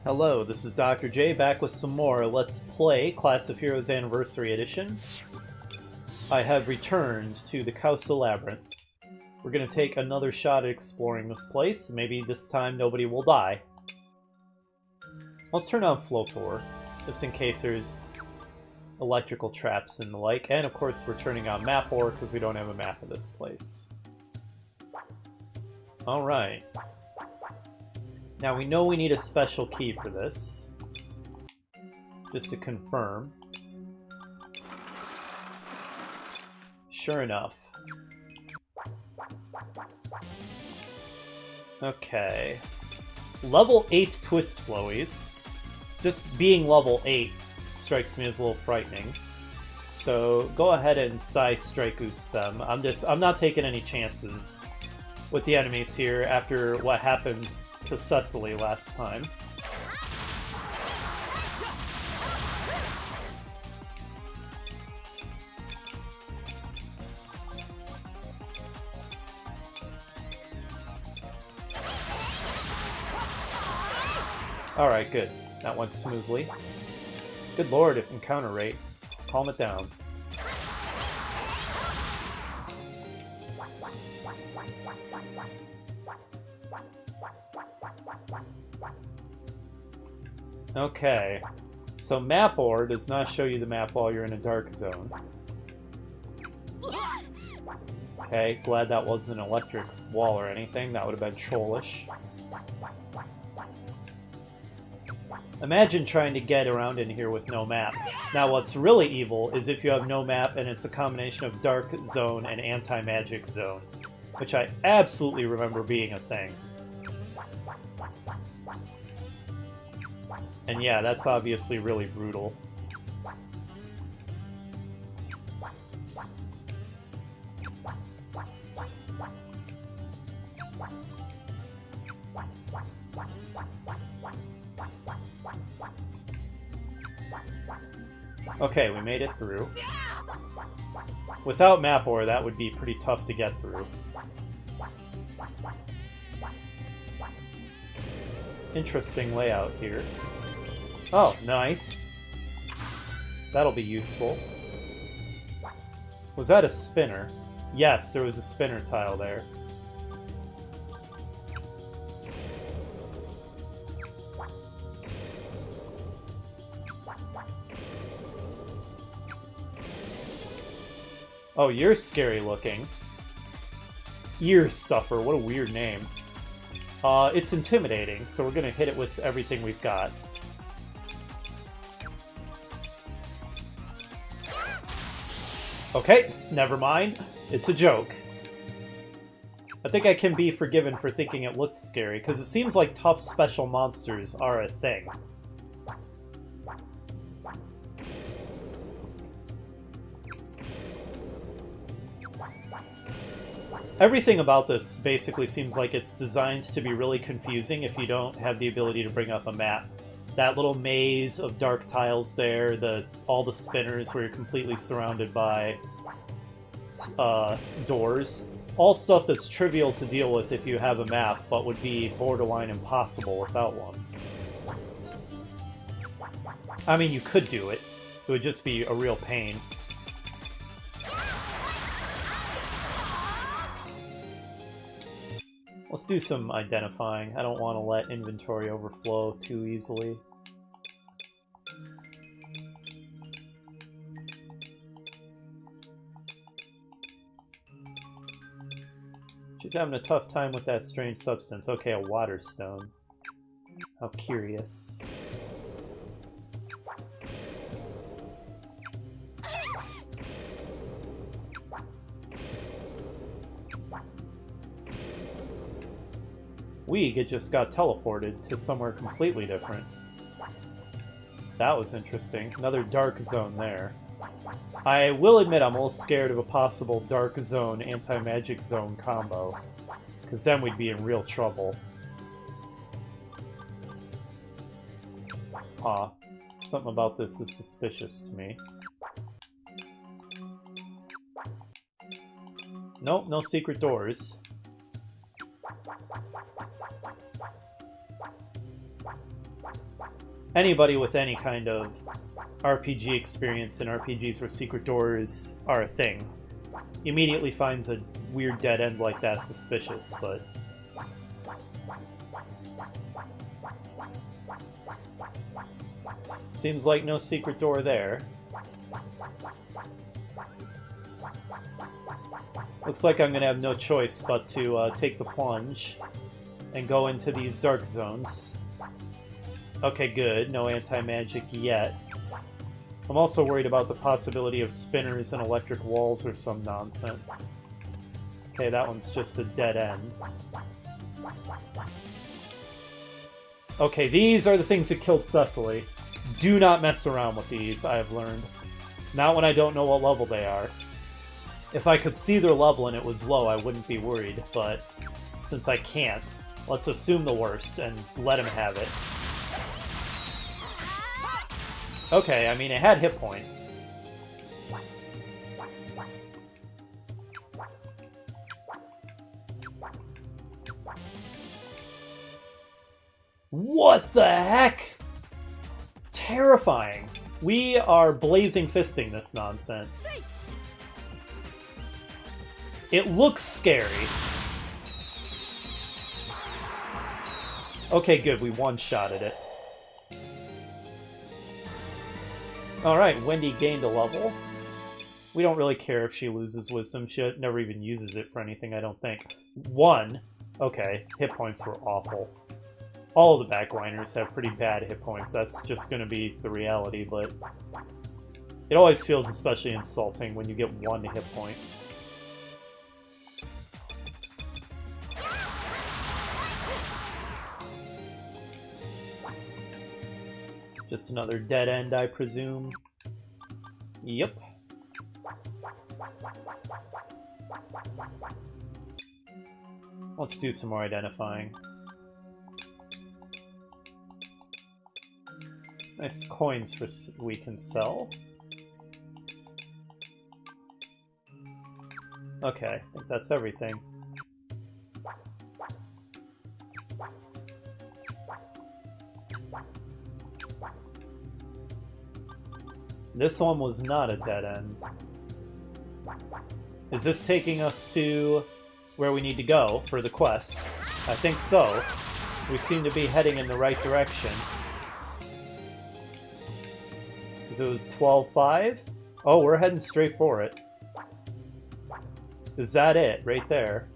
Hello, this is Dr. J back with some more Let's Play Class of Heroes Anniversary Edition. I have returned to the Cutesy Labyrinth. We're going to take another shot at exploring this place. Maybe this time nobody will die. Let's turn on Flotor, just in case there's electrical traps and the like. And of course we're turning on Map Ore because we don't have a map of this place. Alright. Now we know we need a special key for this. Just to confirm. Sure enough. Okay. Level 8 Twist Flowies. Just being level 8 strikes me as a little frightening. So go ahead and Psy Strike Goose them. I'm not taking any chances with the enemies here after what happened to Cecily last time. Alright, good. That went smoothly. Good lord, encounter rate. Calm it down. Okay, so Map Ore does not show you the map while you're in a dark zone. Okay, glad that wasn't an electric wall or anything. That would have been trollish. Imagine trying to get around in here with no map. Now what's really evil is if you have no map and it's a combination of dark zone and anti-magic zone, which I absolutely remember being a thing. And yeah, that's obviously really brutal. Okay, we made it through. Without Map Ore, that would be pretty tough to get through. Interesting layout here. Oh, nice. That'll be useful. Was that a spinner? Yes, there was a spinner tile there. Oh, you're scary looking. Ear Stuffer, what a weird name. It's intimidating, so we're gonna hit it with everything we've got. Okay, never mind. It's a joke. I think I can be forgiven for thinking it looked scary, because it seems like tough special monsters are a thing. Everything about this basically seems like it's designed to be really confusing if you don't have the ability to bring up a map. That little maze of dark tiles there, all the spinners where you're completely surrounded by doors. All stuff that's trivial to deal with if you have a map, but would be borderline impossible without one. I mean, you could do it. It would just be a real pain. Let's do some identifying. I don't want to let inventory overflow too easily. She's having a tough time with that strange substance. Okay, a water stone. How curious. We just got teleported to somewhere completely different. That was interesting. Another dark zone there. I will admit I'm a little scared of a possible dark zone, anti-magic zone combo. Because then we'd be in real trouble. Something about this is suspicious to me. Nope, no secret doors. Anybody with any kind of RPG experience in RPGs where secret doors are a thing immediately finds a weird dead end like that suspicious, but... Seems like no secret door there. Looks like I'm gonna have no choice but to take the plunge and go into these dark zones. Okay, good. No anti-magic yet. I'm also worried about the possibility of spinners and electric walls or some nonsense. Okay, that one's just a dead end. Okay, these are the things that killed Cecily. Do not mess around with these, I have learned. Not when I don't know what level they are. If I could see their level and it was low, I wouldn't be worried, but since I can't, let's assume the worst and let him have it. Okay, I mean, it had hit points. What the heck? Terrifying. We are blazing fisting this nonsense. It looks scary. Okay, good. We one-shotted it. Alright, Wendy gained a level. We don't really care if she loses wisdom. She never even uses it for anything, I don't think. 1. Okay, hit points were awful. All of the backliners have pretty bad hit points. That's just going to be the reality, but it always feels especially insulting when you get 1 hit point. Just another dead end, I presume. Yep. Let's do some more identifying. Nice coins for we can sell. Okay, I think that's everything. This one was not a dead end. Is this taking us to where we need to go for the quest? I think so. We seem to be heading in the right direction. Because it was 12-5? Oh, we're heading straight for it. Is that it? Right there.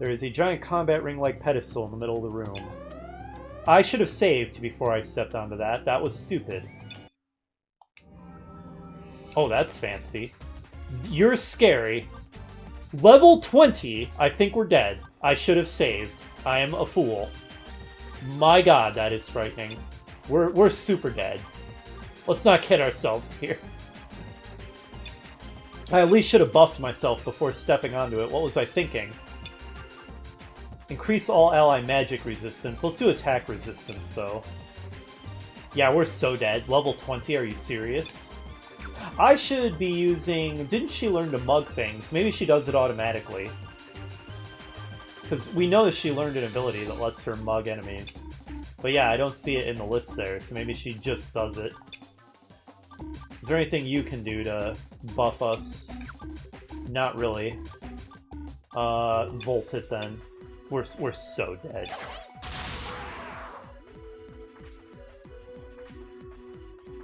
There is a giant combat ring-like pedestal in the middle of the room. I should have saved before I stepped onto that. That was stupid. Oh, that's fancy. You're scary. Level 20. I think we're dead. I should have saved. I am a fool. My god, that is frightening. We're super dead. Let's not kid ourselves here. I at least should have buffed myself before stepping onto it. What was I thinking? Increase all ally magic resistance. Let's do attack resistance, so... Yeah, we're so dead. Level 20, are you serious? I should be using... Didn't she learn to mug things? Maybe she does it automatically. Because we know that she learned an ability that lets her mug enemies. But yeah, I don't see it in the list there, so maybe she just does it. Is there anything you can do to buff us? Not really. Volt it then. We're so dead.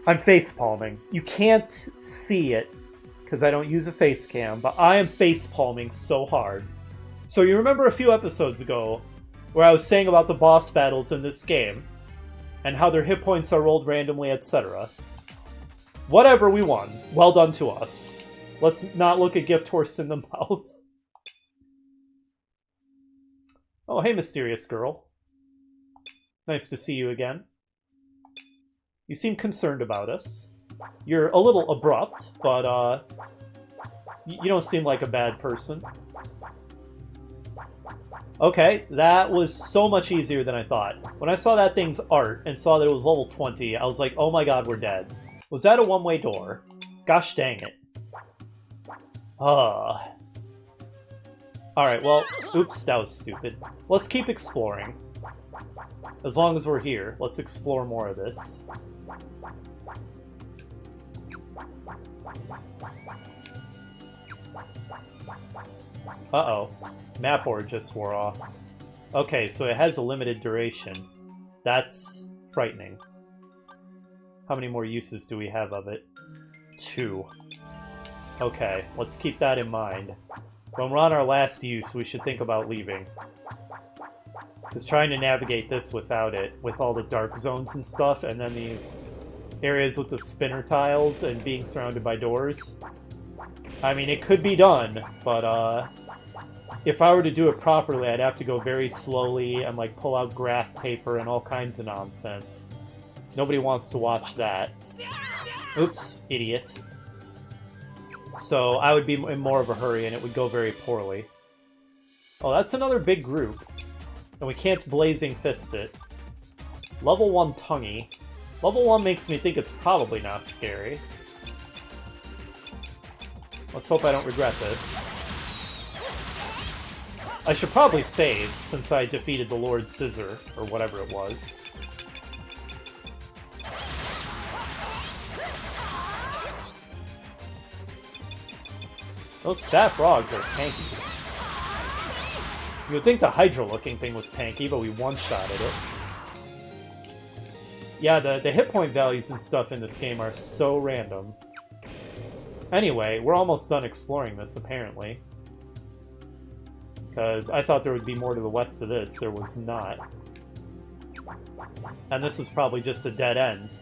I'm face palming. You can't see it because I don't use a face cam, but I am face palming so hard. So you remember a few episodes ago where I was saying about the boss battles in this game and how their hit points are rolled randomly, etc. Whatever, we won. Well done to us. Let's not look a gift horse in the mouth. Oh, hey, mysterious girl. Nice to see you again. You seem concerned about us. You're a little abrupt, but you don't seem like a bad person. Okay, that was so much easier than I thought. When I saw that thing's art and saw that it was level 20, I was like, oh my god, we're dead. Was that a one-way door? Gosh dang it. Alright, well, oops, that was stupid. Let's keep exploring. As long as we're here, let's explore more of this. Uh-oh. Map board just wore off. Okay, so it has a limited duration. That's frightening. How many more uses do we have of it? 2. Okay, let's keep that in mind. When we're on our last use, we should think about leaving. Because trying to navigate this without it, with all the dark zones and stuff, and then these areas with the spinner tiles and being surrounded by doors. I mean, it could be done, but if I were to do it properly, I'd have to go very slowly and like pull out graph paper and all kinds of nonsense. Nobody wants to watch that. Oops, idiot. So I would be in more of a hurry and it would go very poorly. Oh, that's another big group. And we can't Blazing Fist it. Level 1 Tonguey. Level 1 makes me think it's probably not scary. Let's hope I don't regret this. I should probably save, since I defeated the Lord Scissor, or whatever it was. Those fat frogs are tanky. You would think the Hydra-looking thing was tanky, but we one-shotted it. Yeah, the hit point values and stuff in this game are so random. Anyway, we're almost done exploring this, apparently. Because I thought there would be more to the west of this. There was not. And this is probably just a dead end.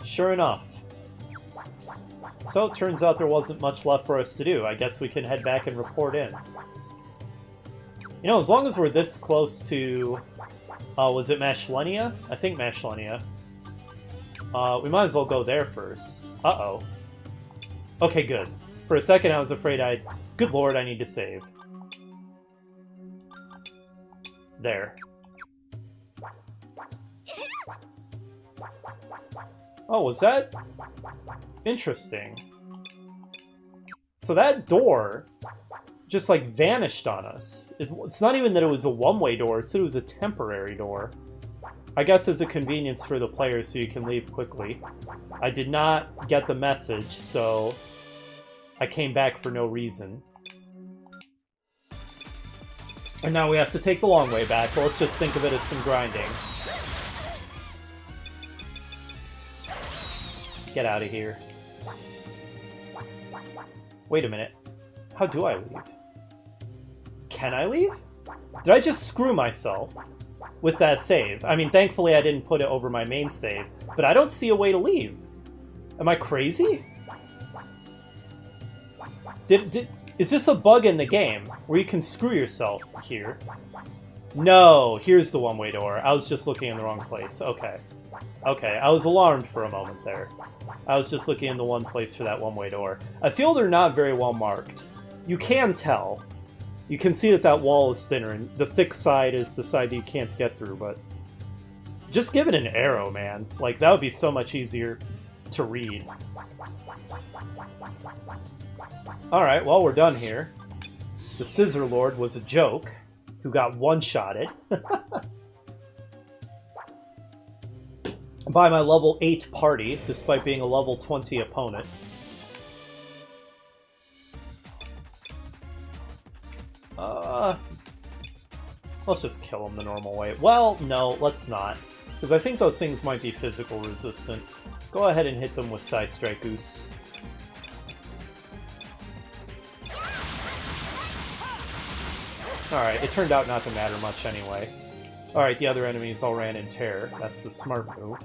Sure enough. So it turns out there wasn't much left for us to do. I guess we can head back and report in. You know, as long as we're this close to... was it Mashlenia? I think Mashlenia. We might as well go there first. Uh-oh. Okay, good. For a second I was afraid Good lord, I need to save. There. Oh, was that... Interesting. So that door just, like, vanished on us. It's not even that it was a one-way door, it said it was a temporary door. I guess as a convenience for the player so you can leave quickly. I did not get the message, so I came back for no reason. And now we have to take the long way back, but let's just think of it as some grinding. Get out of here. Wait a minute. How do I leave? Can I leave? Did I just screw myself with that save? I mean, thankfully I didn't put it over my main save, but I don't see a way to leave. Am I crazy? Is this a bug in the game where you can screw yourself here? No, here's the one-way door. I was just looking in the wrong place. Okay. Okay, I was alarmed for a moment there. I was just looking in the one place for that one-way door. I feel they're not very well marked. You can tell. You can see that that wall is thinner, and the thick side is the side that you can't get through, but... Just give it an arrow, man. Like, that would be so much easier to read. Alright, well, we're done here. The Scissor Lord was a joke, who got one-shotted. By my level 8 party, despite being a level 20 opponent. Let's just kill him the normal way. Well, no, let's not. Because I think those things might be physical resistant. Go ahead and hit them with Psy Strike Goose. Alright, it turned out not to matter much anyway. Alright, the other enemies all ran in terror. That's the smart move.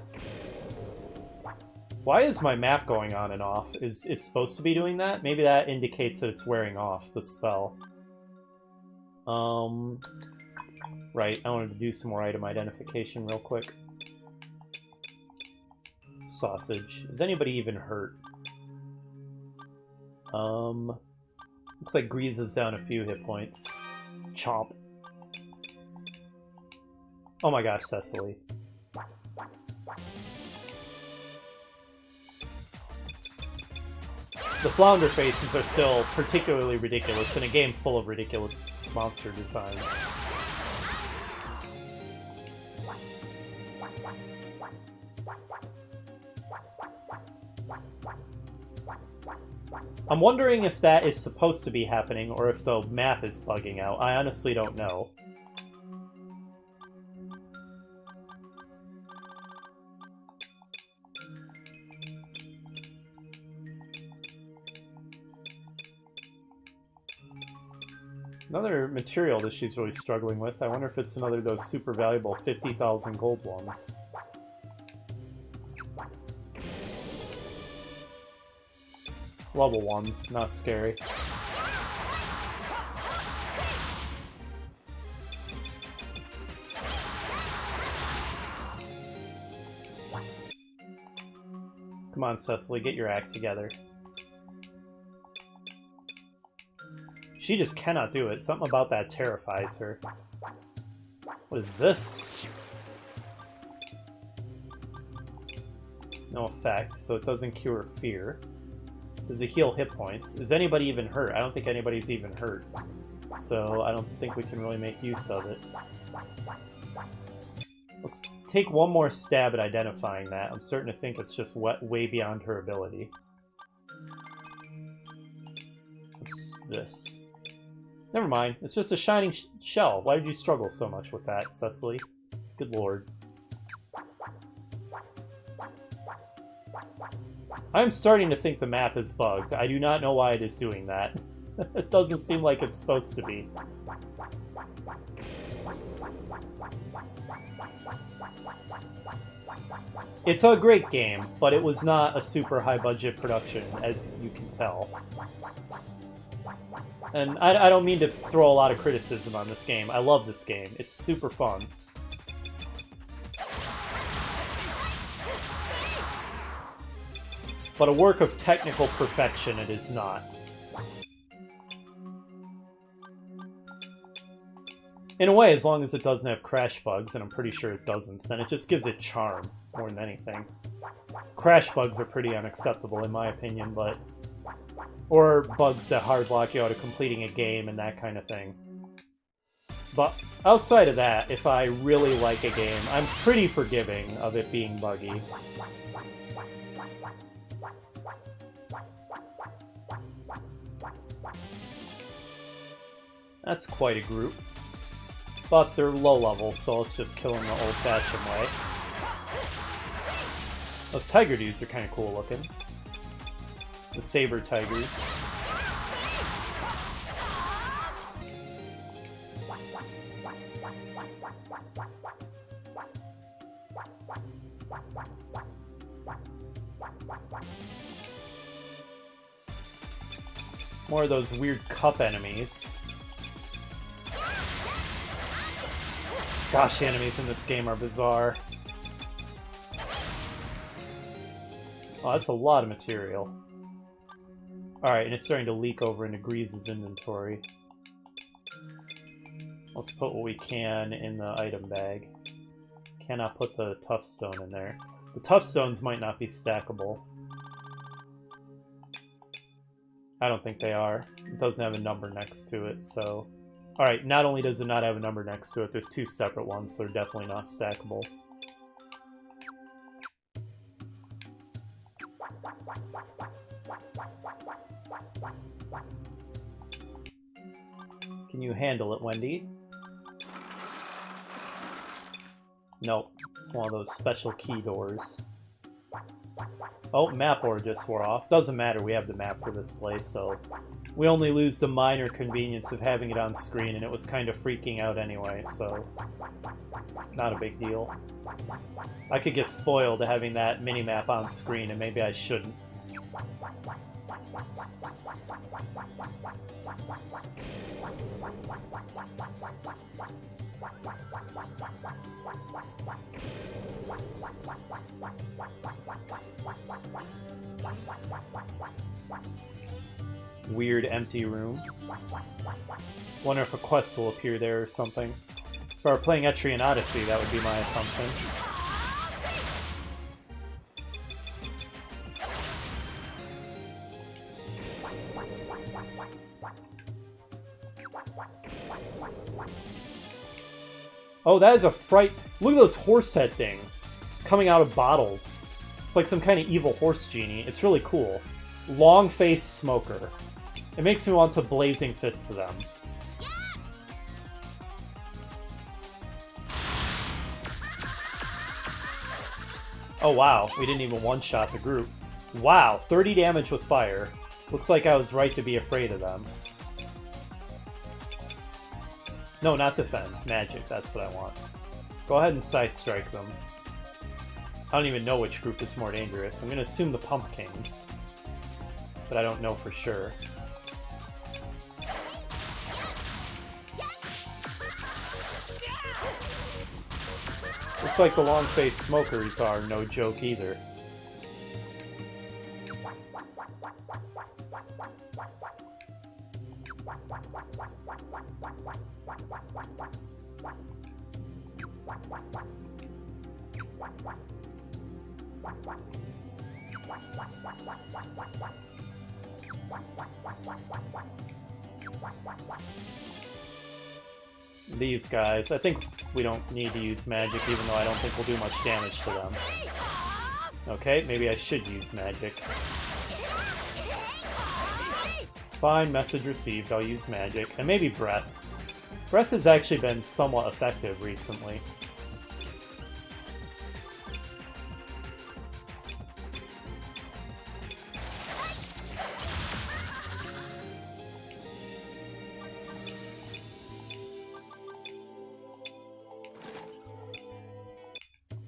Why is my map going on and off? Is supposed to be doing that? Maybe that indicates that it's wearing off, the spell. Right, I wanted to do some more item identification real quick. Sausage. Is anybody even hurt? Looks like Grease's down a few hit points. Chomp. Oh my gosh, Cecily. The flounder faces are still particularly ridiculous in a game full of ridiculous monster designs. I'm wondering if that is supposed to be happening or if the map is bugging out. I honestly don't know. Another material that she's really struggling with. I wonder if it's another of those super valuable 50,000 gold ones. Level ones, not scary. Come on, Cecily, get your act together. She just cannot do it. Something about that terrifies her. What is this? No effect, so it doesn't cure fear. Does it heal hit points? Is anybody even hurt? I don't think anybody's even hurt. So I don't think we can really make use of it. Let's take one more stab at identifying that. I'm starting to think it's just way beyond her ability. What's this? Never mind. It's just a shining shell. Why did you struggle so much with that, Cecily? Good lord. I'm starting to think the map is bugged. I do not know why it is doing that. It doesn't seem like it's supposed to be. It's a great game, but it was not a super high-budget production, as you can tell. And I don't mean to throw a lot of criticism on this game. I love this game. It's super fun. But a work of technical perfection it is not. In a way, as long as it doesn't have crash bugs, and I'm pretty sure it doesn't, then it just gives it charm more than anything. Crash bugs are pretty unacceptable in my opinion, but... Or bugs that hard lock you out of completing a game and that kind of thing. But outside of that, if I really like a game, I'm pretty forgiving of it being buggy. That's quite a group. But they're low level, so let's just kill them the old-fashioned way. Those tiger dudes are kind of cool looking. The saber tigers. More of those weird cup enemies. Gosh, the enemies in this game are bizarre. Oh, that's a lot of material. Alright, and it's starting to leak over into Grease's inventory. Let's put what we can in the item bag. Cannot put the tough stone in there. The tough stones might not be stackable. I don't think they are. It doesn't have a number next to it, so... Alright, not only does it not have a number next to it, there's two separate ones, so they're definitely not stackable. Can you handle it, Wendy? Nope. It's one of those special key doors. Oh, map ore just wore off. Doesn't matter, we have the map for this place, so... We only lose the minor convenience of having it on screen, and it was kind of freaking out anyway, so... Not a big deal. I could get spoiled having that mini-map on screen, and maybe I shouldn't. Weird empty room. Wonder if a quest will appear there or something. If I were playing Etrian Odyssey, that would be my assumption. Oh, that is a fright. Look at those horse head things coming out of bottles. It's like some kind of evil horse genie. It's really cool. Long-faced smoker. It makes me want to blazing fist them. Oh wow, we didn't even one-shot the group. Wow, 30 damage with fire. Looks like I was right to be afraid of them. No, not defend. Magic, that's what I want. Go ahead and Scythe Strike them. I don't even know which group is more dangerous. I'm going to assume the Pumpkins. But I don't know for sure. Looks like the long-faced smokers are no joke either. These guys, I think we don't need to use magic, even though I don't think we'll do much damage to them. Okay, maybe I should use magic. Fine, message received, I'll use magic. And maybe breath. Breath has actually been somewhat effective recently.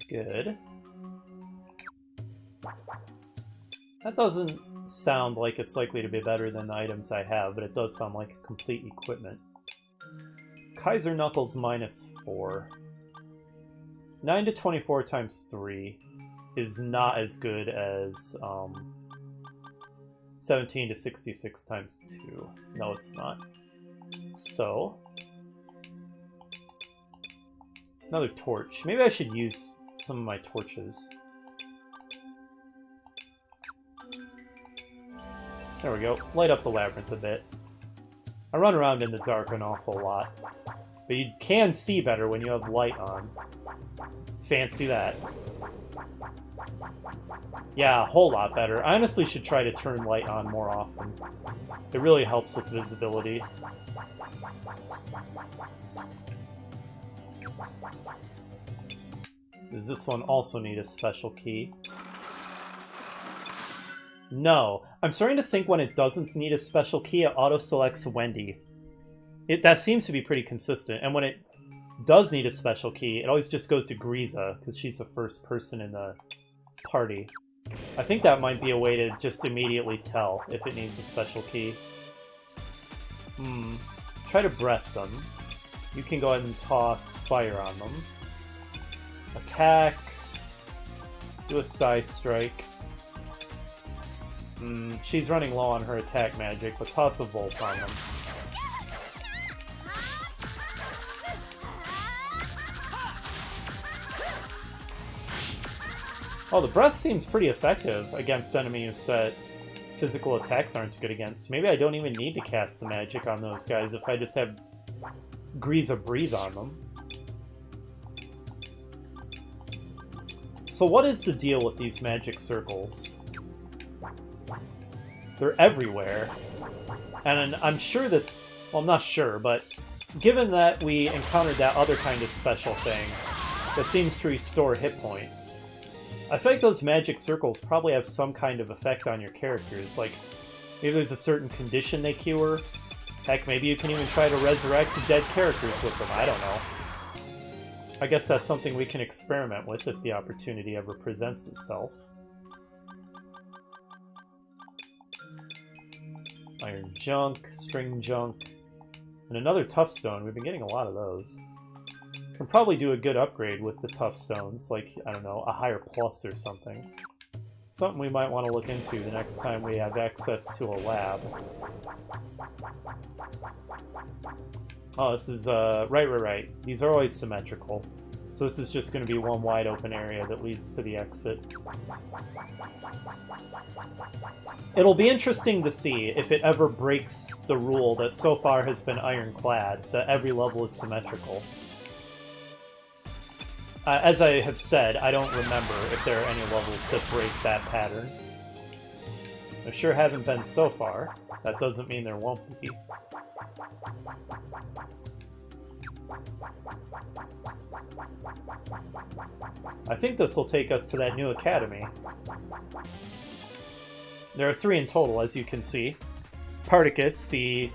Good. That doesn't sound like it's likely to be better than the items I have, but it does sound like complete equipment. Kaiser Knuckles -4. 9 to 24 times 3 is not as good as 17 to 66 times 2. No, it's not. So, another torch. Maybe I should use some of my torches. There we go. Light up the labyrinth a bit. I run around in the dark an awful lot. But you can see better when you have light on. Fancy that. Yeah, a whole lot better. I honestly should try to turn light on more often. It really helps with visibility. Does this one also need a special key? No. I'm starting to think when it doesn't need a special key, it auto-selects Wendy. That seems to be pretty consistent. And when it does need a special key, it always just goes to Griza, because she's the first person in the party. I think that might be a way to just immediately tell if it needs a special key. Try to breath them. You can go ahead and toss fire on them. Attack. Do a Scythe Strike. She's running low on her attack magic, but toss a Volt on them. Oh, the breath seems pretty effective against enemies that physical attacks aren't good against. Maybe I don't even need to cast the magic on those guys if I just have Griza breathe on them. So what is the deal with these magic circles? They're everywhere. And I'm sure that... Well, I'm not sure, but given that we encountered that other kind of special thing that seems to restore hit points, I feel like those magic circles probably have some kind of effect on your characters. Like, maybe there's a certain condition they cure. Heck, maybe you can even try to resurrect dead characters with them. I don't know. I guess that's something we can experiment with if the opportunity ever presents itself. Iron junk, string junk, and another tough stone. We've been getting a lot of those. Can probably do a good upgrade with the tough stones, like, I don't know, a higher plus or something. Something we might want to look into the next time we have access to a lab. Oh, this is, right. These are always symmetrical. So this is just going to be one wide open area that leads to the exit. It'll be interesting to see if it ever breaks the rule that so far has been ironclad, that every level is symmetrical. As I have said, I don't remember if there are any levels that break that pattern. There sure haven't been so far. That doesn't mean there won't be. I think this will take us to that new academy. There are 3 in total, as you can see. Particus, the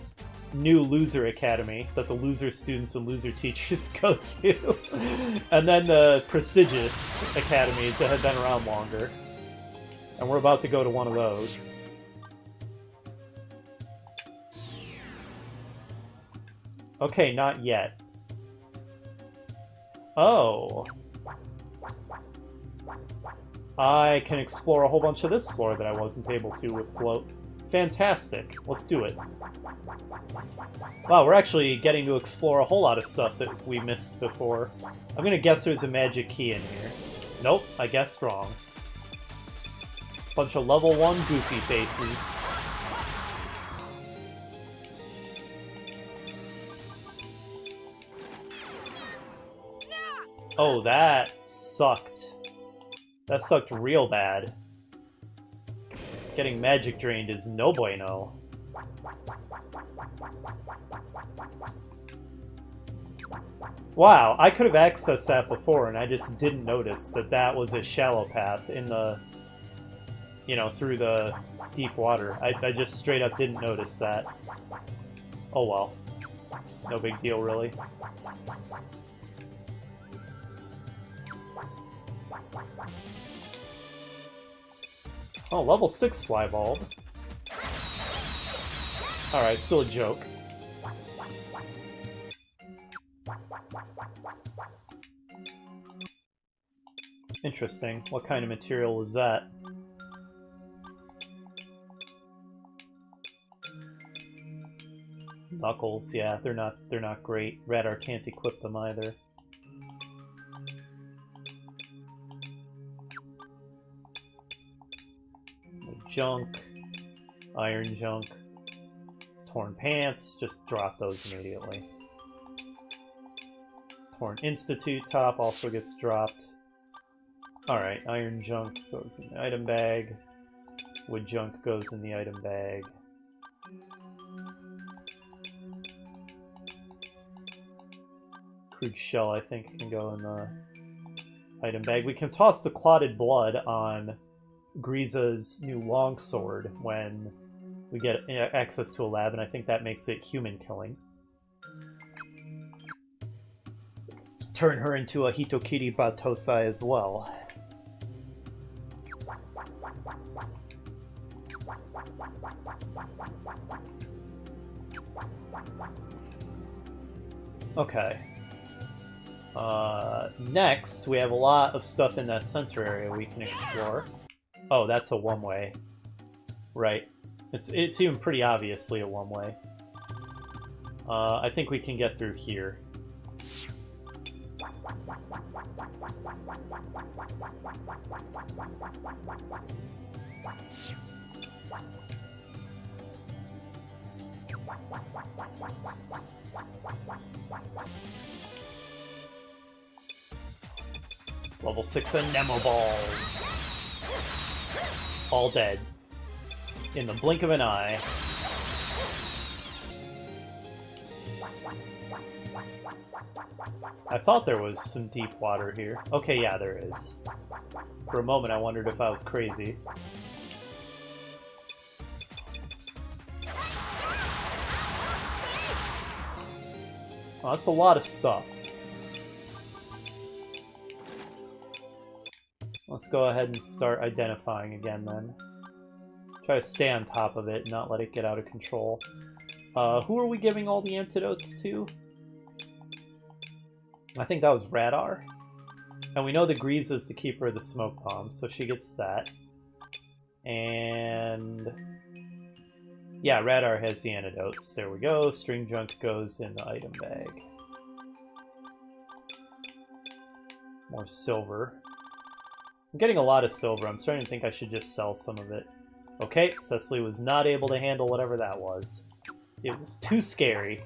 new loser academy that the loser students and loser teachers go to. And then the prestigious academies that have been around longer. And we're about to go to one of those. Okay, not yet. Oh. I can explore a whole bunch of this floor that I wasn't able to with Float. Fantastic. Let's do it. Wow, we're actually getting to explore a whole lot of stuff that we missed before. I'm gonna guess there's a magic key in here. Nope, I guessed wrong. Bunch of level 1 goofy faces. Oh, that sucked. That sucked real bad. Getting magic drained is no bueno. Wow, I could have accessed that before and I just didn't notice that that was a shallow path in the, you know, through the deep water. I just straight up didn't notice that. Oh well. No big deal, really. Oh, level 6 Flybulb. Alright, still a joke. Interesting. What kind of material was that? Knuckles, yeah, they're not great. Radar can't equip them either. Junk, iron junk, torn pants, just drop those immediately. Torn Institute top also gets dropped. Alright, iron junk goes in the item bag. Wood junk goes in the item bag. Crude shell, I think, can go in the item bag. We can toss the clotted blood on Grisa's new longsword when we get access to a lab, and I think that makes it human killing. Turn her into a Hitokiri Batosai as well. Okay. Next, we have a lot of stuff in that center area we can explore. Oh, that's a one-way. Right. It's even pretty obviously a one-way. I think we can get through here. Level 6 Anemo Balls. All dead. In the blink of an eye. I thought there was some deep water here. Okay, yeah, there is. For a moment, I wondered if I was crazy. Oh, that's a lot of stuff. Let's go ahead and start identifying again, then. Try to stay on top of it and not let it get out of control. Who are we giving all the antidotes to? I think that was Radar. And we know the Grisa is the keeper of the smoke bomb, so she gets that. And... yeah, Radar has the antidotes. There we go. String junk goes in the item bag. More silver. I'm getting a lot of silver. I'm starting to think I should just sell some of it. Okay, Cecily was not able to handle whatever that was. It was too scary.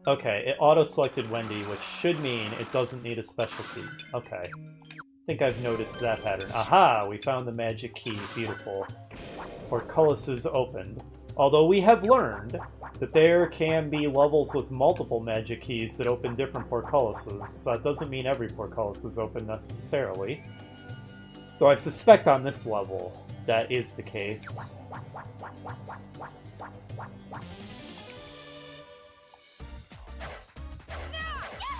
Okay, it auto-selected Wendy, which should mean it doesn't need a special key. Okay. I think I've noticed that pattern. Aha! We found the magic key. Beautiful. Portcullis opened. Although we have learned that there can be levels with multiple magic keys that open different portcullises, so that doesn't mean every portcullis is open necessarily. Though I suspect on this level that is the case.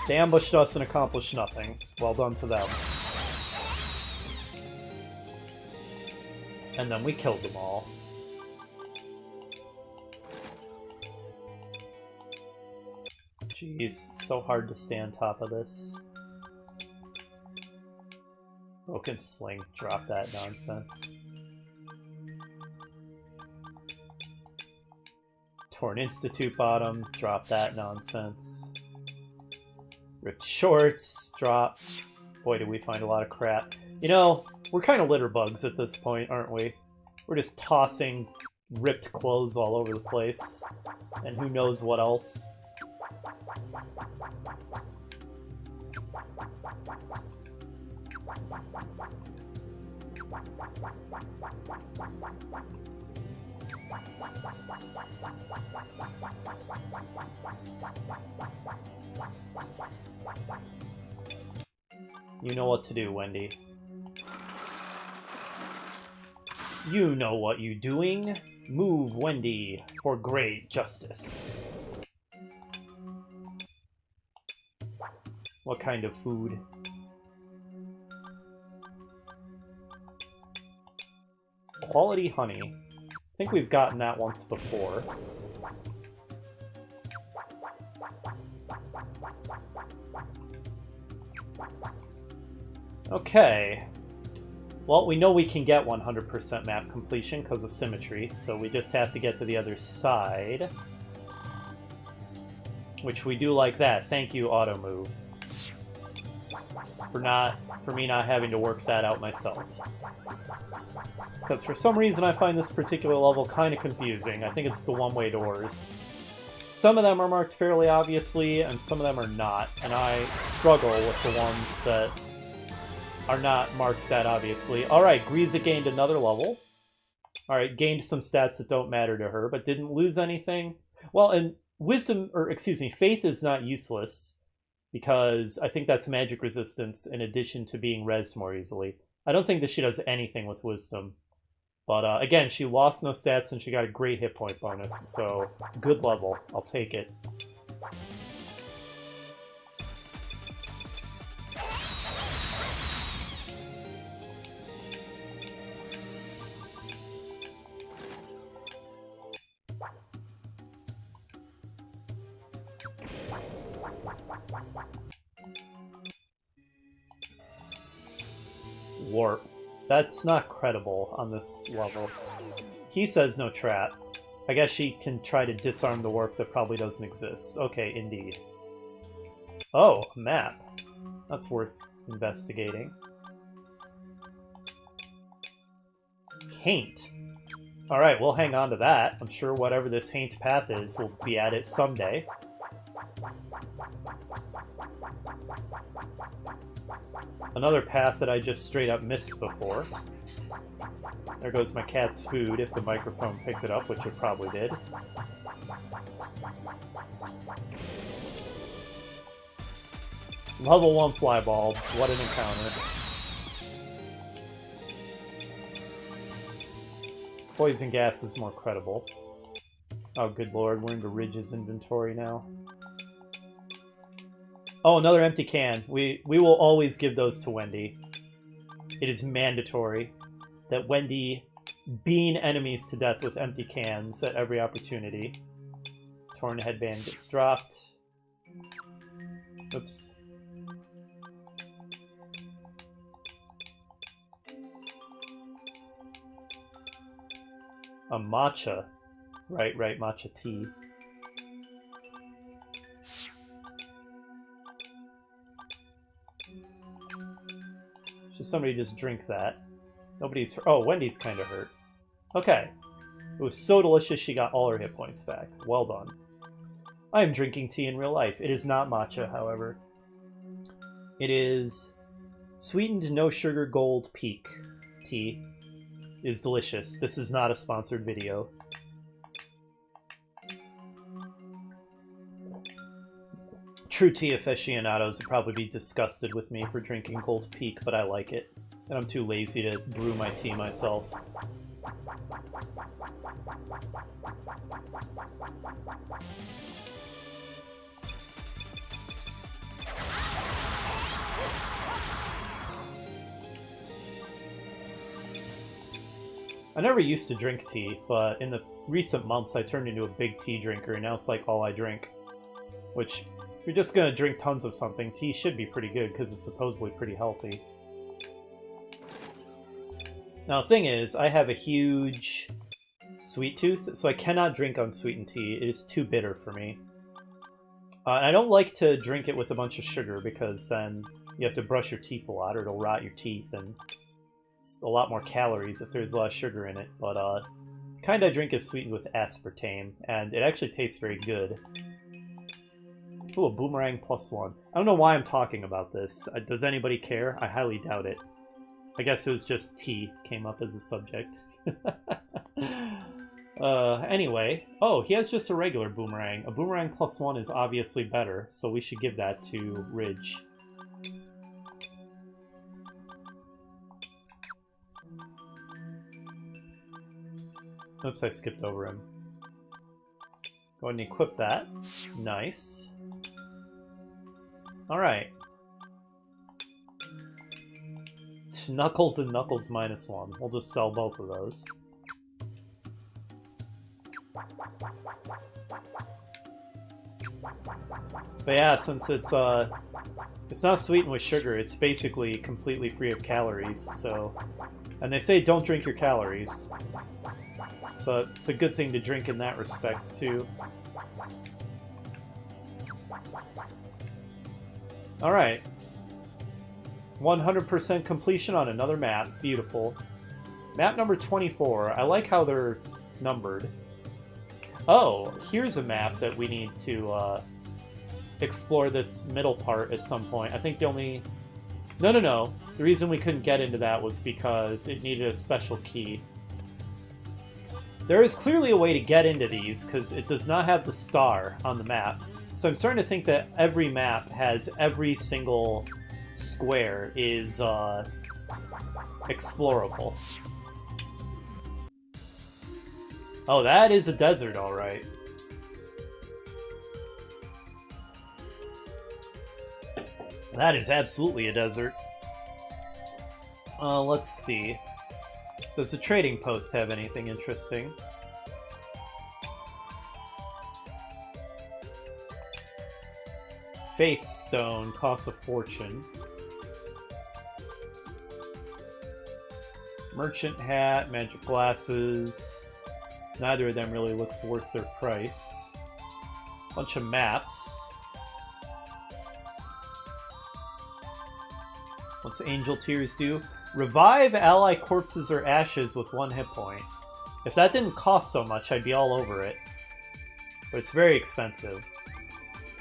They ambushed us and accomplished nothing. Well done to them. And then we killed them all. Jeez, so hard to stay on top of this. Broken Sling, drop that nonsense. Torn Institute bottom, drop that nonsense. Ripped Shorts, drop. Boy, did we find a lot of crap. You know, we're kind of litter bugs at this point, aren't we? We're just tossing ripped clothes all over the place. And who knows what else. You know what to do, Wendy. You know what you're doing. Move, Wendy, for great justice. What kind of food? Quality honey. I think we've gotten that once before. Okay. Well, we know we can get 100% map completion because of symmetry, so we just have to get to the other side. Which we do like that. Thank you, auto move. For me not having to work that out myself. Because for some reason I find this particular level kind of confusing. I think it's the one-way doors. Some of them are marked fairly obviously, and some of them are not. And I struggle with the ones that are not marked that obviously. Alright, Griza gained another level. Alright, gained some stats that don't matter to her, but didn't lose anything. Well, and wisdom, or excuse me, faith is not useless, because I think that's magic resistance in addition to being rezzed more easily. I don't think that she does anything with wisdom. But again, she lost no stats and she got a great hit point bonus, so good level. I'll take it. Warp. That's not credible on this level. He says no trap. I guess she can try to disarm the warp that probably doesn't exist. Okay, indeed. Oh, a map. That's worth investigating. Haint. Alright, we'll hang on to that. I'm sure whatever this Haint path is, we'll be at it someday. Another path that I just straight up missed before. There goes my cat's food, if the microphone picked it up, which it probably did. Level 1 flybulbs, what an encounter. Poison gas is more credible. Oh, good lord, we're into Ridge's inventory now. Oh, another empty can. We will always give those to Wendy. It is mandatory that Wendy bean enemies to death with empty cans at every opportunity. Torn headband gets dropped. Oops. A matcha. Right, matcha tea. Should somebody just drink that? Nobody's... Oh, Wendy's kind of hurt. Okay. It was so delicious she got all her hit points back. Well done. I am drinking tea in real life. It is not matcha, however. It is sweetened no sugar gold peak tea. It is delicious. This is not a sponsored video. True tea aficionados would probably be disgusted with me for drinking Gold Peak, but I like it. And I'm too lazy to brew my tea myself. I never used to drink tea, but in the recent months I turned into a big tea drinker, and now it's like all I drink. Which, if you're just gonna drink tons of something, tea should be pretty good, because it's supposedly pretty healthy. Now the thing is, I have a huge sweet tooth, so I cannot drink unsweetened tea. It is too bitter for me. And I don't like to drink it with a bunch of sugar, because then you have to brush your teeth a lot, or it'll rot your teeth, and it's a lot more calories if there's a lot of sugar in it. But the kind I drink is sweetened with aspartame, and it actually tastes very good. Ooh, a boomerang +1. I don't know why I'm talking about this. Does anybody care? I highly doubt it. I guess it was just tea came up as a subject. Anyway. Oh, he has just a regular boomerang. A boomerang +1 is obviously better, so we should give that to Ridge. Oops, I skipped over him. Go ahead and equip that. Nice. Alright. Knuckles and Knuckles -1. We'll just sell both of those. But yeah, since it's not sweetened with sugar, it's basically completely free of calories, so... And they say don't drink your calories. So it's a good thing to drink in that respect, too. Alright. 100% completion on another map. Beautiful. Map number 24. I like how they're numbered. Oh, here's a map that we need to explore this middle part at some point. I think the only... No. The reason we couldn't get into that was because it needed a special key. There is clearly a way to get into these, because it does not have the star on the map. So I'm starting to think that every map has every single square is explorable. Oh, that is a desert, alright. That is absolutely a desert. Let's see. Does the trading post have anything interesting? Faith Stone costs a fortune. Merchant Hat, Magic Glasses. Neither of them really looks worth their price. Bunch of maps. What's Angel Tears do? Revive ally corpses or ashes with 1 hit point. If that didn't cost so much, I'd be all over it. But it's very expensive.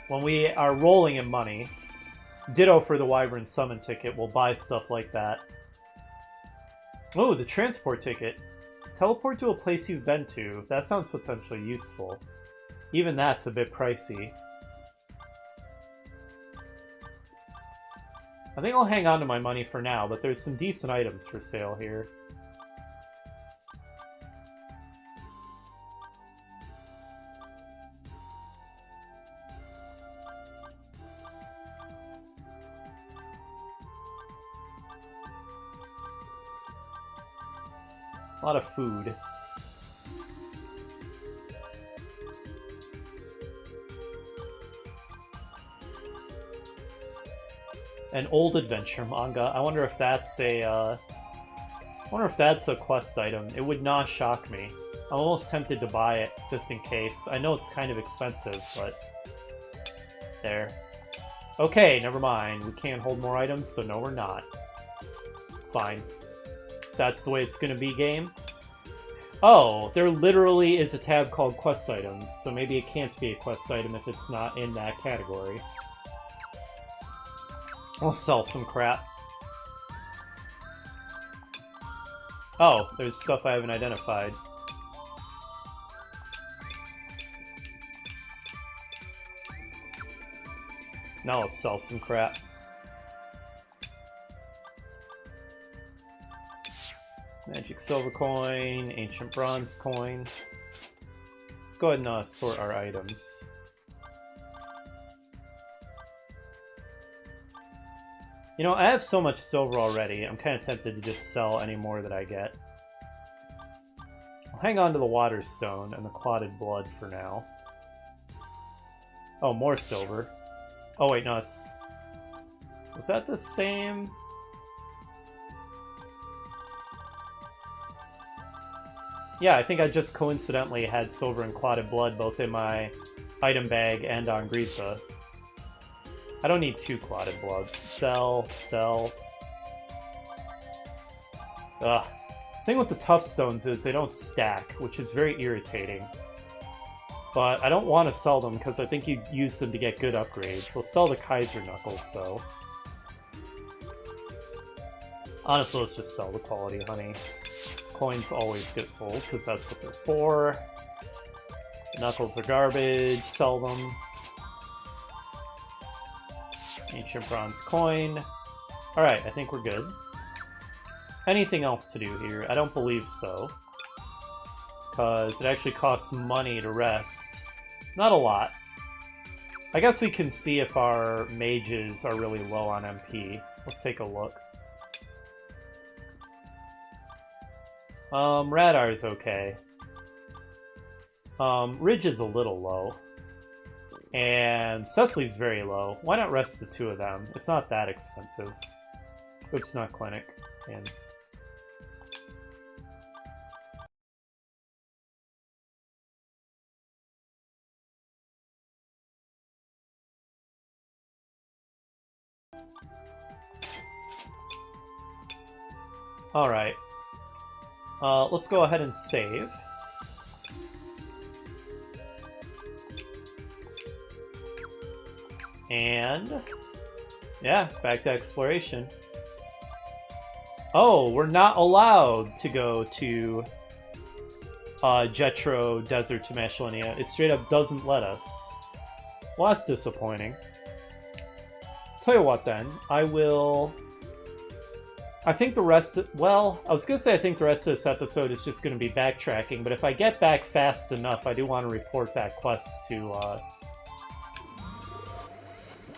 When we are rolling in money, ditto for the Wyvern Summon ticket, we'll buy stuff like that. Oh, the transport ticket. Teleport to a place you've been to. That sounds potentially useful. Even that's a bit pricey. I think I'll hang on to my money for now, but there's some decent items for sale here. A lot of food. An old adventure manga. I wonder if that's a quest item. It would not shock me. I'm almost tempted to buy it just in case. I know it's kind of expensive, but there. Okay, never mind. We can't hold more items, so no, we're not. Fine. That's the way it's gonna be, game. Oh, there literally is a tab called quest items, so maybe it can't be a quest item if it's not in that category. I'll sell some crap. Oh, there's stuff I haven't identified. Now let's sell some crap. Magic silver coin, ancient bronze coin. Let's go ahead and sort our items. You know, I have so much silver already, I'm kind of tempted to just sell any more that I get. I'll hang on to the water stone and the clotted blood for now. Oh, more silver. Oh wait, no, it's... Was that the same? Yeah, I think I just coincidentally had silver and clotted blood both in my item bag and on Grisa. I don't need 2 clotted bloods. Sell, sell. Ugh. The thing with the tough stones is they don't stack, which is very irritating. But I don't want to sell them because I think you use them to get good upgrades. So sell the Kaiser Knuckles, though. Honestly, let's just sell the quality honey. Coins always get sold because that's what they're for. Knuckles are garbage. Sell them. Ancient bronze coin. Alright, I think we're good. Anything else to do here? I don't believe so. Because it actually costs money to rest. Not a lot. I guess we can see if our mages are really low on MP. Let's take a look. Radar's okay. Ridge is a little low. And Cecily's very low. Why not rest the 2 of them? It's not that expensive. Oops, not clinic. And alright. Let's go ahead and save. And yeah, back to exploration. Oh, we're not allowed to go to Jetro Desert to Mashalinia. It straight up doesn't let us. Well, that's disappointing. Tell you what then, I think the rest of, well, I was gonna say I think the rest of this episode is just gonna be backtracking, but if I get back fast enough, I do want to report back quests to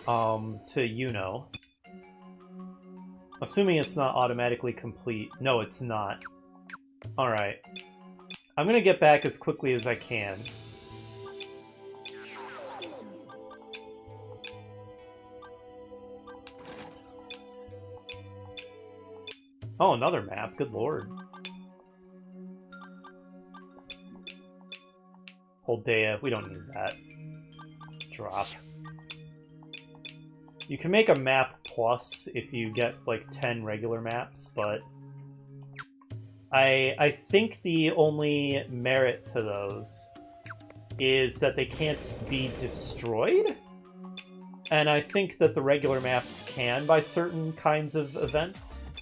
Yuno. Assuming it's not automatically complete. No, it's not. Alright. I'm gonna get back as quickly as I can. Oh, another map. Good lord. Holdea. We don't need that. Drop. You can make a map plus if you get, like, 10 regular maps, but I think the only merit to those is that they can't be destroyed? And I think that the regular maps can by certain kinds of events.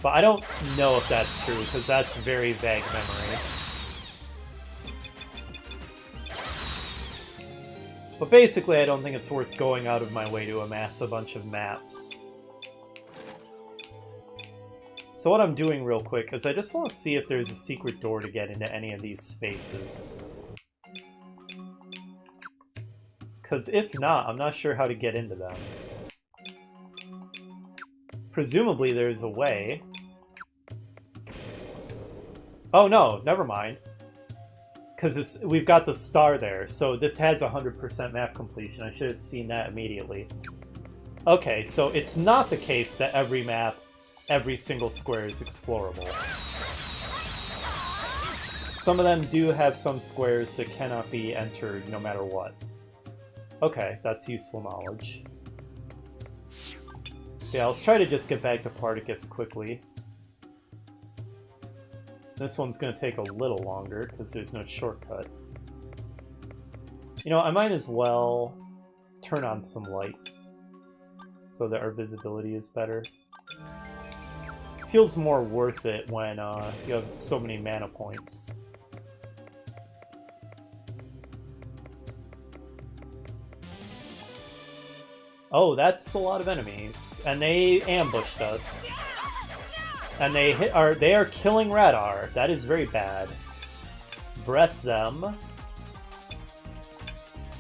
But I don't know if that's true, because that's very vague memory. But basically, I don't think it's worth going out of my way to amass a bunch of maps. So what I'm doing real quick is I just want to see if there's a secret door to get into any of these spaces. Because if not, I'm not sure how to get into them. Presumably there's a way. Oh no, never mind. Because we've got the star there, so this has 100% map completion. I should have seen that immediately. Okay, so it's not the case that every map, every single square is explorable. Some of them do have some squares that cannot be entered no matter what. Okay, that's useful knowledge. Yeah, let's try to just get back to Particus quickly. This one's going to take a little longer because there's no shortcut. You know, I might as well turn on some light so that our visibility is better. Feels more worth it when you have so many mana points. Oh, that's a lot of enemies, and they ambushed us. And they are killing Radar. That is very bad. Breath them.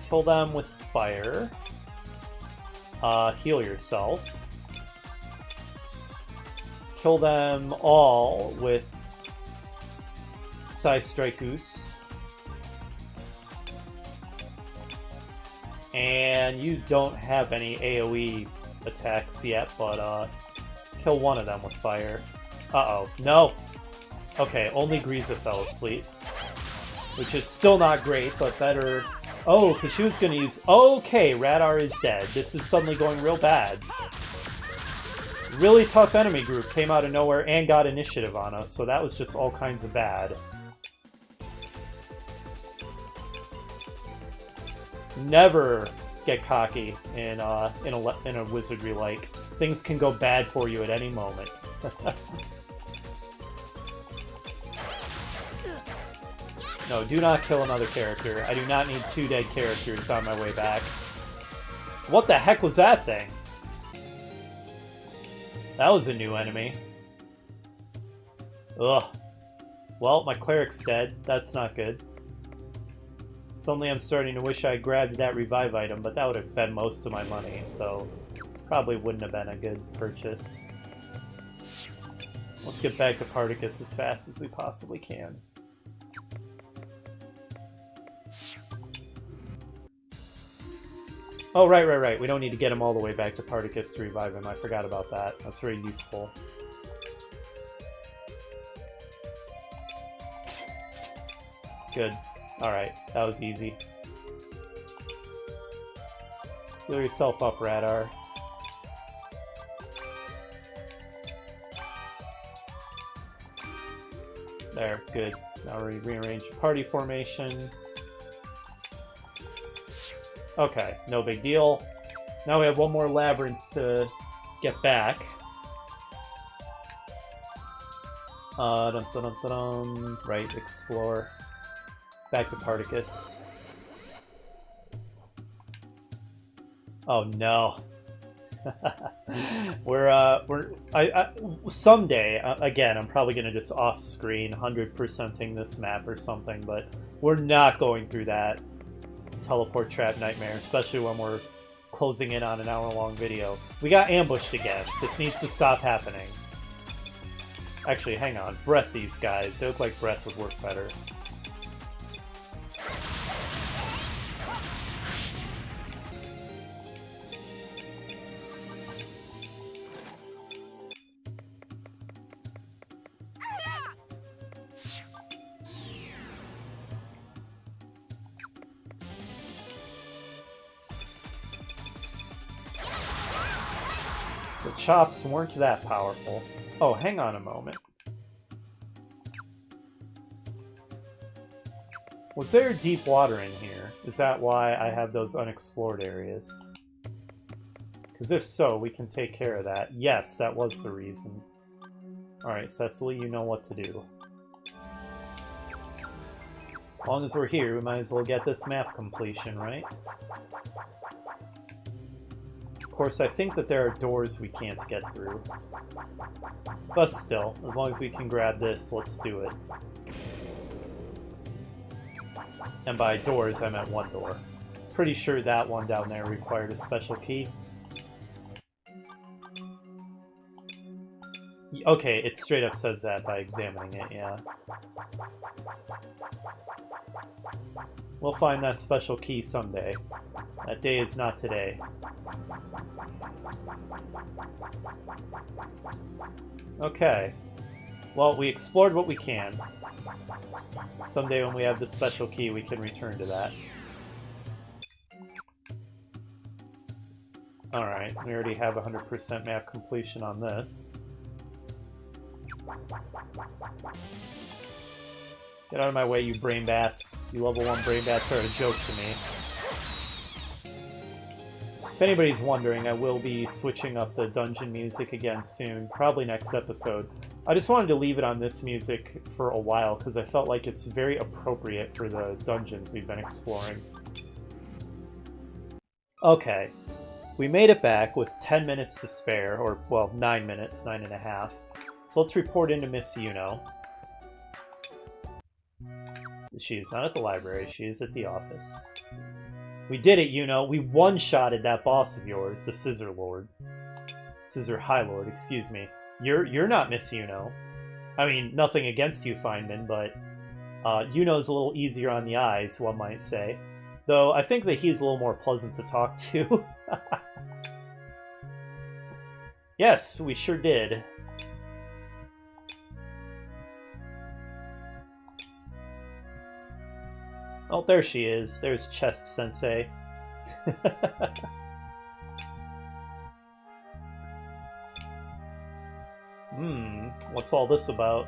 Kill them with fire. Heal yourself. Kill them all with Psy-Strike-Goose. And you don't have any AoE attacks yet, but kill one of them with fire. Uh-oh. No! Okay, only Griza fell asleep. Which is still not great, but better... Oh, because she was going to use... Okay, Radar is dead. This is suddenly going real bad. Really tough enemy group came out of nowhere and got initiative on us, so that was just all kinds of bad. Never get cocky in a Wizardry like. Things can go bad for you at any moment. No, do not kill another character. I do not need 2 dead characters on my way back. What the heck was that thing? That was a new enemy. Ugh. Well, my cleric's dead. That's not good. Suddenly I'm starting to wish I grabbed that revive item, but that would have been most of my money, so probably wouldn't have been a good purchase. Let's get back to Particus as fast as we possibly can. Oh, right. We don't need to get him all the way back to Particus to revive him. I forgot about that. That's very useful. Good. Alright, that was easy. Heal yourself up, Radar. There, good. Now we rearrange the party formation. Okay, no big deal. Now we have one more labyrinth to get back. Right, explore. Back to Particus. Oh no. Someday, again, I'm probably gonna just off-screen 100%ing this map or something, but we're not going through that teleport trap nightmare, especially when we're closing in on an hour-long video. We got ambushed again. This needs to stop happening. Actually, hang on. Breath these guys. They look like breath would work better. The chops weren't that powerful. Oh, hang on a moment. Was there deep water in here? Is that why I have those unexplored areas? Because if so, we can take care of that. Yes, that was the reason. Alright, Cecily, you know what to do. As long as we're here, we might as well get this map completion, right? Of course, I think that there are doors we can't get through. But still, as long as we can grab this, let's do it. And by doors, I meant one door. Pretty sure that one down there required a special key. Okay, it straight up says that by examining it, yeah. We'll find that special key someday. That day is not today. Okay. Well, we explored what we can. Someday when we have the special key, we can return to that. Alright, we already have 100% map completion on this. Get out of my way, you brain bats. You level 1 brain bats are a joke to me. If anybody's wondering, I will be switching up the dungeon music again soon, probably next episode. I just wanted to leave it on this music for a while because I felt like it's very appropriate for the dungeons we've been exploring. Okay, we made it back with 10 minutes to spare, or, well, 9 minutes, 9.5. So let's report into Miss Yuno. She is not at the library, she is at the office. We did it, Yuno. We one-shotted that boss of yours, the Scissor Lord. Scissor High Lord, excuse me. You're not Miss Yuno. I mean, nothing against you, Feynman, but Yuno's a little easier on the eyes, one might say. Though I think that he's a little more pleasant to talk to. Yes, we sure did. Oh, there she is. There's Chest Sensei. What's all this about?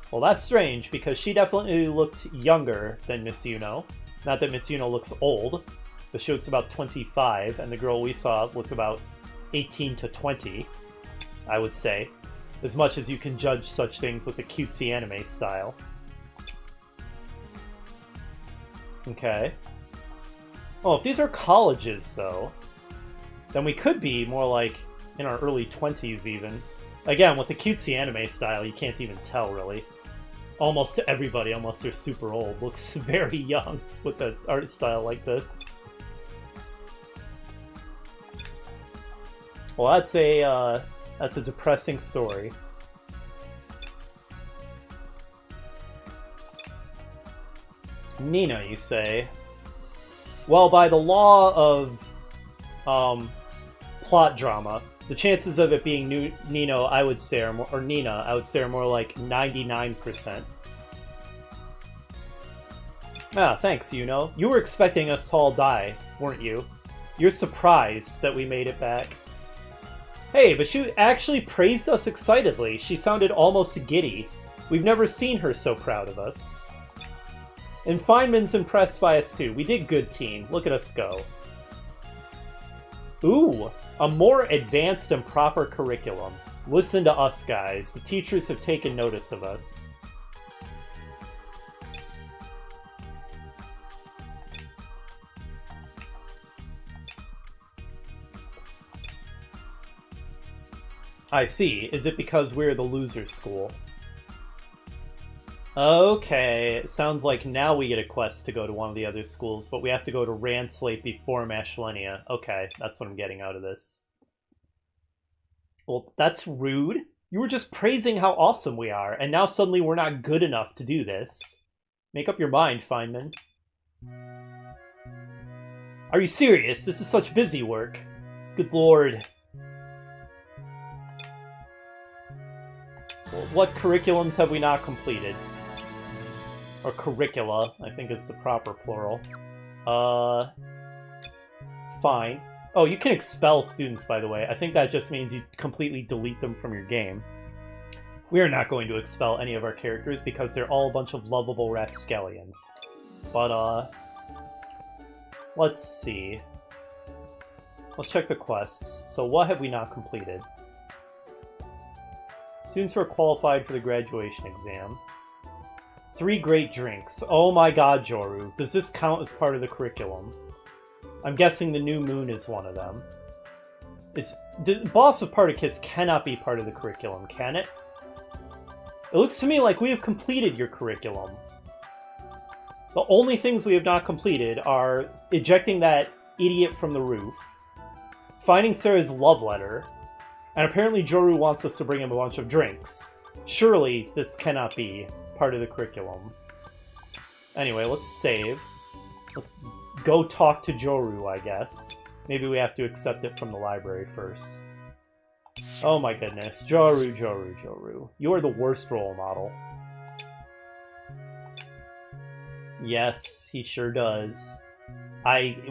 Well, that's strange, because she definitely looked younger than Miss Yuno. Not that Miss Yuno looks old, but she looks about 25, and the girl we saw looked about 18 to 20, I would say. As much as you can judge such things with a cutesy anime style. Okay. Oh, if these are colleges, though, then we could be more like in our early 20s, even. Again, with the cutesy anime style, you can't even tell, really. Almost everybody, unless they're super old, looks very young with an art style like this. Well, that's a depressing story. Nina, you say? Well, by the law of plot drama, the chances of it being Nino, I would say, or Nina, I would say, are more like 99%. Ah, thanks, Yuno. You were expecting us to all die, weren't you? You're surprised that we made it back. Hey, but she actually praised us excitedly. She sounded almost giddy. We've never seen her so proud of us. And Feynman's impressed by us too. We did good, team. Look at us go. Ooh, a more advanced and proper curriculum. Listen to us, guys. The teachers have taken notice of us. I see. Is it because we're the loser school? Okay, it sounds like now we get a quest to go to one of the other schools, but we have to go to Ranslate before Mashlenia. Okay, that's what I'm getting out of this. Well, that's rude. You were just praising how awesome we are, and now suddenly we're not good enough to do this. Make up your mind, Feynman. Are you serious? This is such busy work. Good lord. Well, what curriculums have we not completed? Or curricula, I think is the proper plural. Fine. Oh, you can expel students, by the way. I think that just means you completely delete them from your game. We are not going to expel any of our characters because they're all a bunch of lovable rapscallions. But, let's see. Let's check the quests. So what have we not completed? Students who are qualified for the graduation exam. 3 great drinks. Oh my god, Joru. Does this count as part of the curriculum? I'm guessing the new moon is one of them. Boss of Particus cannot be part of the curriculum, can it? It looks to me like we have completed your curriculum. The only things we have not completed are ejecting that idiot from the roof, finding Sarah's love letter, and apparently Joru wants us to bring him a bunch of drinks. Surely this cannot be part of the curriculum. Anyway, let's save. Let's go talk to Joru, I guess. Maybe we have to accept it from the library first. Oh my goodness. Joru, Joru, Joru. You are the worst role model. Yes, he sure does.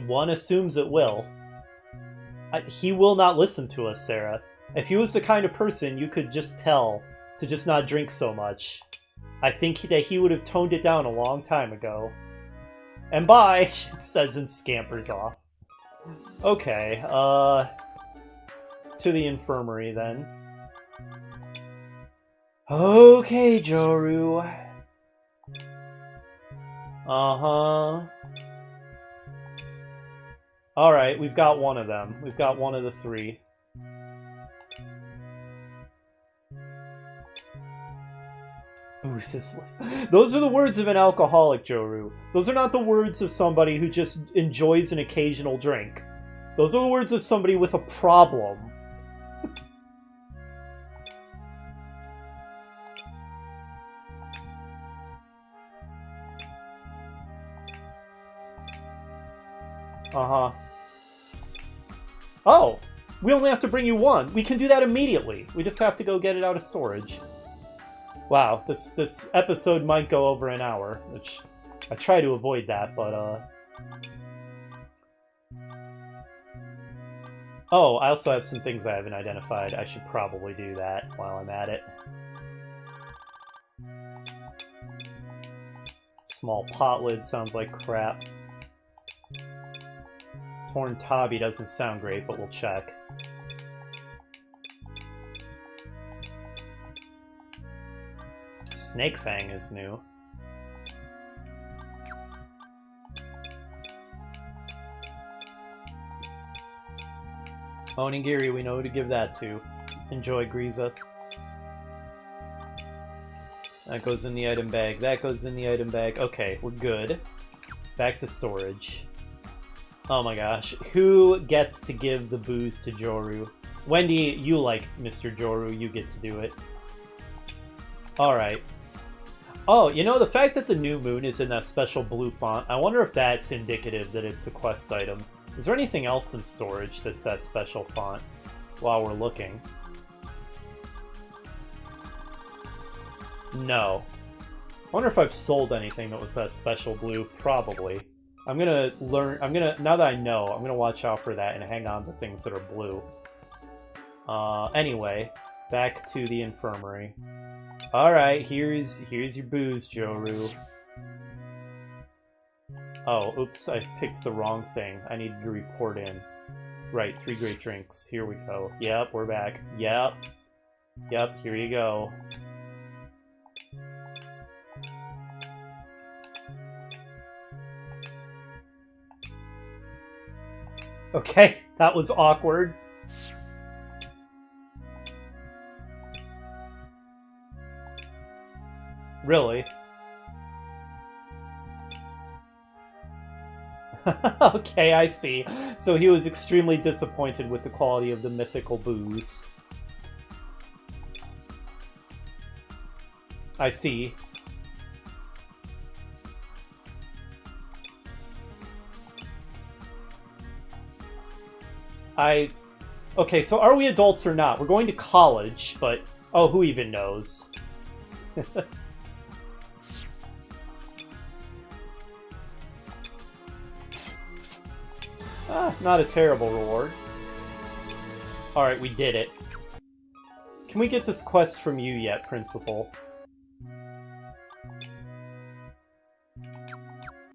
One assumes it will. He will not listen to us, Sarah. If he was the kind of person you could just tell to just not drink so much, I think that he would have toned it down a long time ago. And bye, it says and scampers off. Okay, to the infirmary then. Okay, Joru. Uh-huh. Alright, we've got one of them. We've got one of the three. Those are the words of an alcoholic, Joru. Those are not the words of somebody who just enjoys an occasional drink. Those are the words of somebody with a problem. Uh-huh. Oh! We only have to bring you one. We can do that immediately. We just have to go get it out of storage. Wow, this episode might go over an hour, which I try to avoid that, but oh, I also have some things I haven't identified. I should probably do that while I'm at it. Small pot lid sounds like crap. Torn tabby doesn't sound great, but we'll check. Snake Fang is new. Onigiri, we know who to give that to. Enjoy, Griza. That goes in the item bag. That goes in the item bag. Okay, we're good. Back to storage. Oh my gosh. Who gets to give the booze to Joru? Wendy, you like Mr. Joru. You get to do it. Alright. Oh, you know, the fact that the new moon is in that special blue font, I wonder if that's indicative that it's a quest item. Is there anything else in storage that's that special font while we're looking? No. I wonder if I've sold anything that was that special blue. Probably. Now that I know, I'm gonna watch out for that and hang on to things that are blue. Anyway, back to the infirmary. Alright, here's your booze, Joru. Oh, oops, I picked the wrong thing. I needed to report in. Right, 3 great drinks. Here we go. Yep, we're back. Yep. Yep, here you go. Okay, that was awkward. Really? Okay, I see. So he was extremely disappointed with the quality of the mythical booze. I see. Okay, so are we adults or not? We're going to college, but... Oh, who even knows? Not a terrible reward. Alright, we did it. Can we get this quest from you yet, Principal?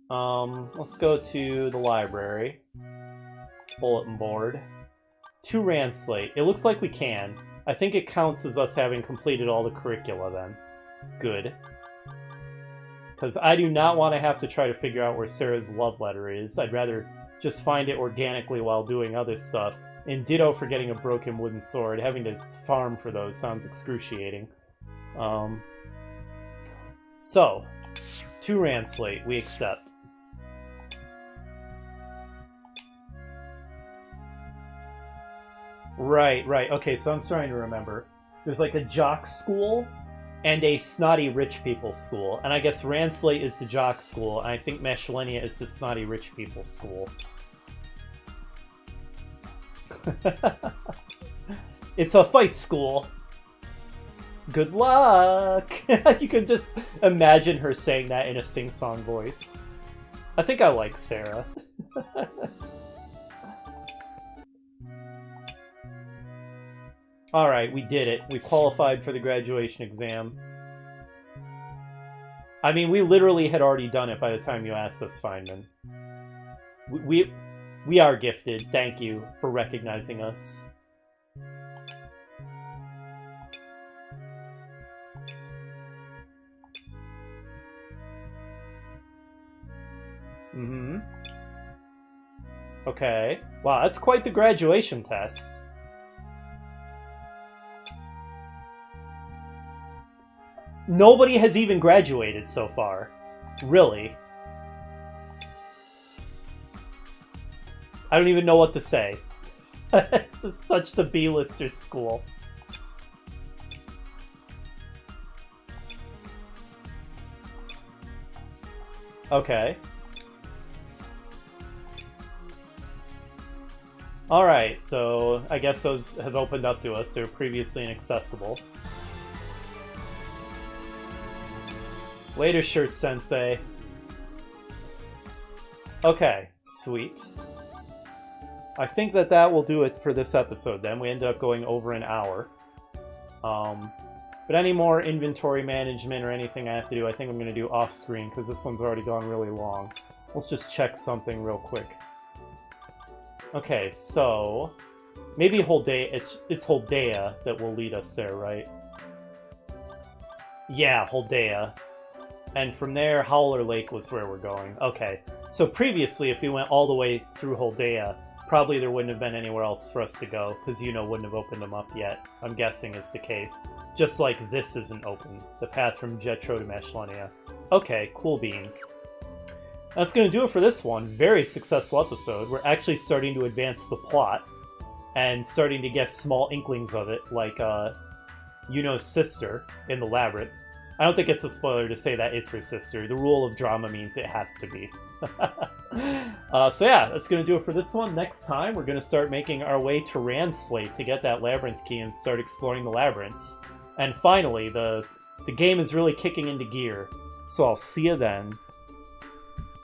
Let's go to the library. Bulletin board. 2 Rand Slate. It looks like we can. I think it counts as us having completed all the curricula then. Good. Because I do not want to have to try to figure out where Sarah's love letter is. I'd rather just find it organically while doing other stuff. And ditto for getting a broken wooden sword. Having to farm for those sounds excruciating. So, 2 Rand Slate. We accept. Right. Okay, so I'm starting to remember. There's like a jock school and a snotty rich people school. And I guess Ranslate is the jock school, and I think Mashlenia is the snotty rich people school. It's a fight school. Good luck! You can just imagine her saying that in a sing-song voice. I think I like Sarah. Alright, we did it. We qualified for the graduation exam. I mean, we literally had already done it by the time you asked us, Feynman. We are gifted. Thank you for recognizing us. Mm-hmm. Okay. Wow, that's quite the graduation test. Nobody has even graduated so far. Really. I don't even know what to say. This is such the B-listers school. Okay. Alright, so I guess those have opened up to us. They were previously inaccessible. Later, Shirt Sensei. Okay, sweet. I think that will do it for this episode then. We ended up going over an hour. But any more inventory management or anything I have to do, I think I'm going to do off-screen because this one's already gone really long. Let's just check something real quick. Okay, so maybe Holdea. It's Holdea that will lead us there, right? Yeah, Holdea. And from there, Howler Lake was where we're going. Okay, so previously, if we went all the way through Holdea, probably there wouldn't have been anywhere else for us to go, because wouldn't have opened them up yet. I'm guessing is the case. Just like this isn't open. The path from Jetro to Mashlonia. Okay, cool beans. That's going to do it for this one. Very successful episode. We're actually starting to advance the plot, and starting to get small inklings of it, like Yuno's sister in the Labyrinth. I don't think it's a spoiler to say that is her sister. The rule of drama means it has to be. So yeah, that's going to do it for this one. Next time, we're going to start making our way to Ranslate to get that Labyrinth key and start exploring the labyrinths. And finally, the game is really kicking into gear. So I'll see you then.